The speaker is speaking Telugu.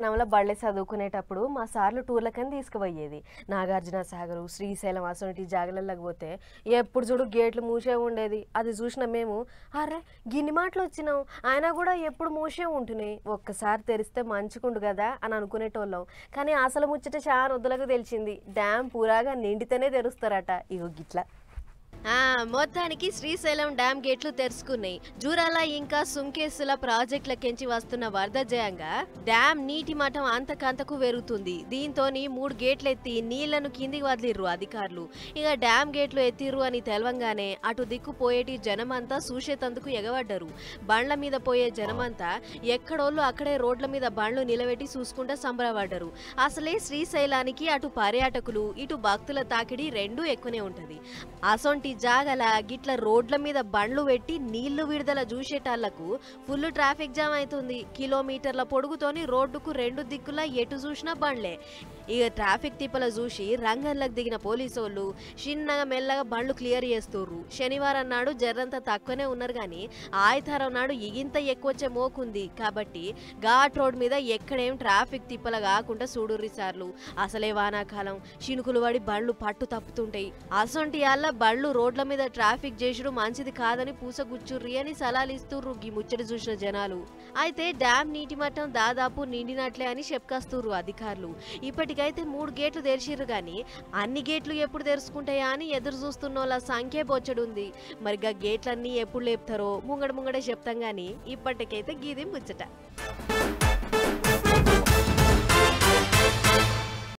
నవల బళ్ళే చదువుకునేటప్పుడు మా సార్లు టూర్లకని తీసుకుపోయేది. నాగార్జున సాగరు, శ్రీశైలం అసొంటి జాగలలోకి పోతే ఎప్పుడు చూడు గేట్లు మూసే ఉండేది. అది చూసిన మేము అరే గిన్ని మాటలు వచ్చినాం అయినా కూడా ఎప్పుడు మూసే ఉంటున్నాయి, ఒక్కసారి తెరిస్తే మంచిగుండు కదా అని అనుకునేటోళ్ళం. కానీ అసలు ముచ్చట చాలా వద్దులకు తెలిసింది, డ్యామ్ పూరాగా నిండితేనే తెరుస్తారట. ఇగో గిట్లా మొత్తానికి శ్రీశైలం డ్యామ్ గేట్లు తెరుచుకున్నాయి. జూరాల ఇంకా సుంకేసుల ప్రాజెక్టులకెంచి వస్తున్న వరద జయంగా డ్యామ్ నీటి మట్టం అంతకంతకు పెరుగుతుంది. దీంతో 3 గేట్లు ఎత్తి నీళ్లను కిందికి వదిలిర్రు అధికారులు. ఇక డ్యామ్ గేట్లు ఎత్తిర్రు అని తెలవంగానే అటు దిక్కు పోయేటి జనమంతా చూసేతందుకు ఎగబడ్డరు. బండ్ల మీద పోయే జనమంతా ఎక్కడోళ్ళు అక్కడే రోడ్ల మీద బండ్లు నిలబెట్టి చూసుకుంటా సంబరపడ్డరు. అసలే శ్రీశైలానికి అటు పర్యాటకులు ఇటు భక్తుల తాకిడి రెండూ ఎక్కువనే ఉంటది. అసొంటి జాగల గిట్ల రోడ్ల మీద బండ్లు పెట్టి నీళ్లు విడుదల చూసేటాళ్లకు ఫుల్ ట్రాఫిక్ జామ్ అవుతుంది. కిలోమీటర్ల పొడుగుతోని రోడ్డుకు 2 దిక్కులా ఎటు చూసినా బండ్లే. ఇక ట్రాఫిక్ తిప్పల చూసి రంగంలోకి దిగిన పోలీసోళ్ళు చిన్నగా మెల్లగా బండ్లు క్లియర్ చేస్తుర్రు. శనివారం నాడు జర్రంతా తక్కువనే ఉన్నారు కానీ ఆదివారం నాడు ఇగింత ఎక్కువచ్చే మోకుంది కాబట్టి ఘాట్ రోడ్ మీద ఎక్కడేం ట్రాఫిక్ తిప్పల కాకుండా చూడుర్రి సార్లు. అసలే వానాకాలం చినుకులు పడి బండ్లు పట్టు తప్పుతుంటాయి. అసొంటి అల్ల బండ్లు రోడ్ల మీద ట్రాఫిక్ చేసుడు మంచిది కాదని పూసగుచ్చుర్రి అని సలాలు ఇస్తుర్రు ఈ ముచ్చట చూసిన జనాలు. అయితే డ్యామ్ నీటి మట్టం దాదాపు నిండినట్లే అని చెప్పుకొస్తుర్రు అధికారులు. ఇప్పటికైతే 3 గేట్లు తెరిచిర్రు కానీ అన్ని గేట్లు ఎప్పుడు తెరుచుకుంటాయా అని ఎదురు చూస్తున్నోళ్ళ సంఖ్య బొచ్చడుంది. మరిగా గేట్లన్నీ ఎప్పుడు లేపుతారో ముంగడే చెప్తాం గానీ ఇప్పటికైతే గీది ముచ్చట.